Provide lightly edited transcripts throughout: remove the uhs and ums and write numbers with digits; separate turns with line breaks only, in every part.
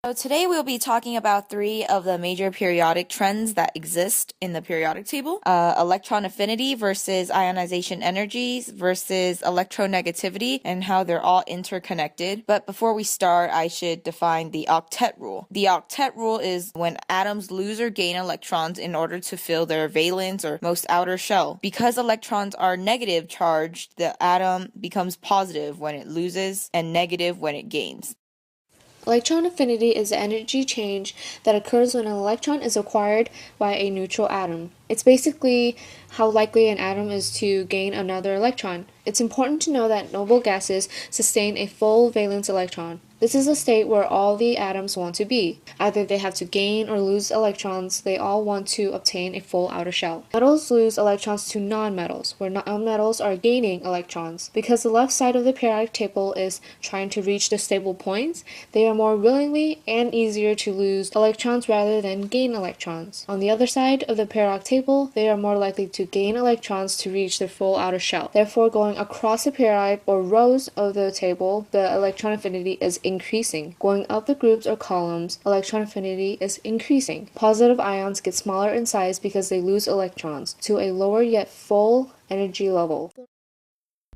So today we'll be talking about three of the major periodic trends that exist in the periodic table. Electron affinity versus ionization energies versus electronegativity and how they're all interconnected. But before we start, I should define the octet rule. The octet rule is when atoms lose or gain electrons in order to fill their valence or most outer shell. Because electrons are negative charged, the atom becomes positive when it loses and negative when it gains.
Electron affinity is the energy change that occurs when an electron is acquired by a neutral atom. It's basically how likely an atom is to gain another electron. It's important to know that noble gases sustain a full valence electron. This is a state where all the atoms want to be. Either they have to gain or lose electrons, they all want to obtain a full outer shell. Metals lose electrons to nonmetals, where nonmetals are gaining electrons. Because the left side of the periodic table is trying to reach the stable points, they are more willingly and easier to lose electrons rather than gain electrons. On the other side of the periodic table, they are more likely to gain electrons to reach their full outer shell. Therefore, going across the periodic or rows of the table, the electron affinity is increasing. Going up the groups or columns, electron affinity is increasing. Positive ions get smaller in size because they lose electrons to a lower yet full energy level.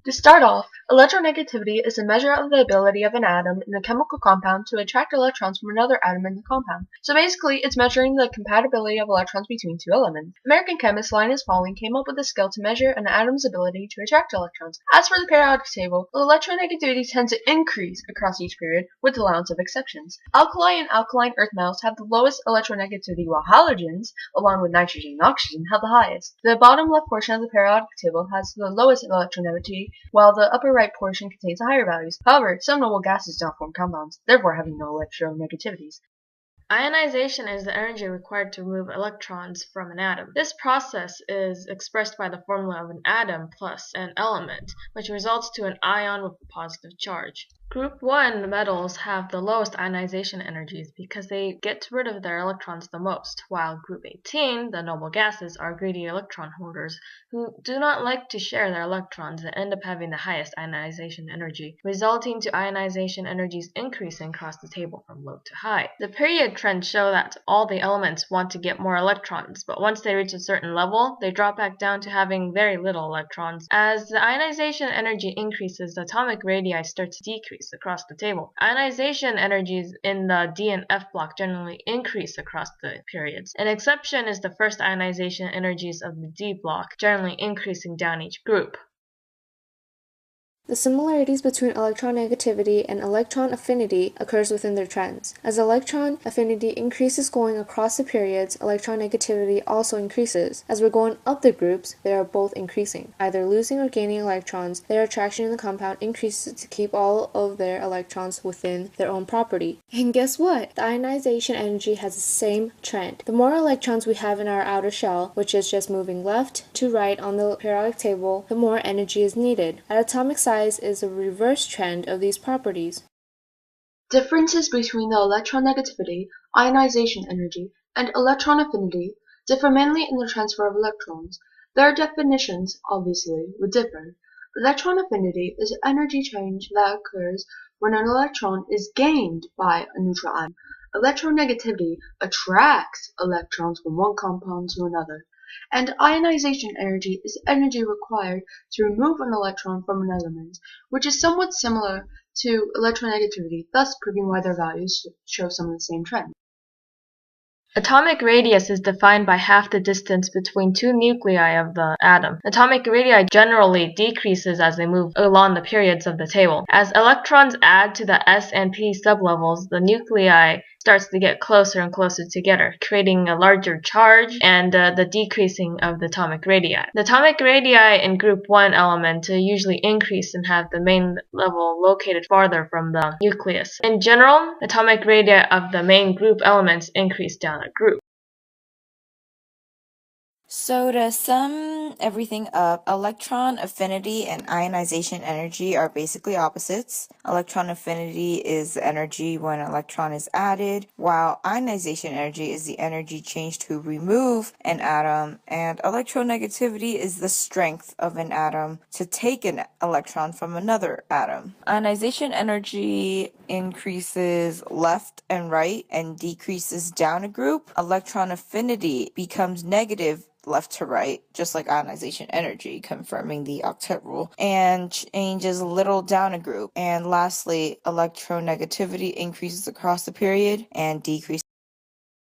To start off, electronegativity is a measure of the ability of an atom in a chemical compound to attract electrons from another atom in the compound. So basically, it's measuring the compatibility of electrons between two elements. American chemist Linus Pauling came up with a scale to measure an atom's ability to attract electrons. As for the periodic table, the electronegativity tends to increase across each period, with allowance of exceptions. Alkali and alkaline earth metals have the lowest electronegativity, while halogens, along with nitrogen and oxygen, have the highest. The bottom left portion of the periodic table has the lowest electronegativity, while the upper right portion contains higher values. However, some noble gases don't form compounds, therefore having no electronegativities.
Ionization is the energy required to remove electrons from an atom. This process is expressed by the formula of an atom plus an element, which results to an ion with a positive charge. Group 1 metals have the lowest ionization energies because they get rid of their electrons the most, while Group 18, the noble gases, are greedy electron holders who do not like to share their electrons and end up having the highest ionization energy, resulting to ionization energies increasing across the table from low to high. The period trends show that all the elements want to get more electrons, but once they reach a certain level, they drop back down to having very little electrons. As the ionization energy increases, the atomic radii start to decrease across the table. Ionization energies in the D and F block generally increase across the periods. An exception is the first ionization energies of the D block, generally increasing down each group.
The similarities between electronegativity and electron affinity occurs within their trends. As electron affinity increases going across the periods, electronegativity also increases. As we're going up the groups, they are both increasing. Either losing or gaining electrons, their attraction in the compound increases to keep all of their electrons within their own property. And guess what? The ionization energy has the same trend. The more electrons we have in our outer shell, which is just moving left to right on the periodic table, the more energy is needed. At atomic size is a reverse trend of these properties.
Differences between the electronegativity, ionization energy, and electron affinity differ mainly in the transfer of electrons. Their definitions, obviously, would differ. Electron affinity is an energy change that occurs when an electron is gained by a neutral atom. Electronegativity attracts electrons from one compound to another. And ionization energy is energy required to remove an electron from an element, which is somewhat similar to electronegativity, thus proving why their values show some of the same trends.
Atomic radius is defined by half the distance between two nuclei of the atom. Atomic radii generally decreases as they move along the periods of the table. As electrons add to the s and p sublevels, the nuclei starts to get closer and closer together, creating a larger charge and the decreasing of the atomic radii. The atomic radii in group 1 element usually increase and have the main level located farther from the nucleus. In general, atomic radii of the main group elements increase down a group.
So to sum everything up, electron affinity and ionization energy are basically opposites. Electron affinity is the energy when an electron is added, while ionization energy is the energy change to remove an atom, and electronegativity is the strength of an atom to take an electron from another atom. Ionization energy increases left and right and decreases down a group. Electron affinity becomes negative left to right, just like ionization energy, confirming the octet rule, and changes little down a group. And lastly, electronegativity increases across the period and decreases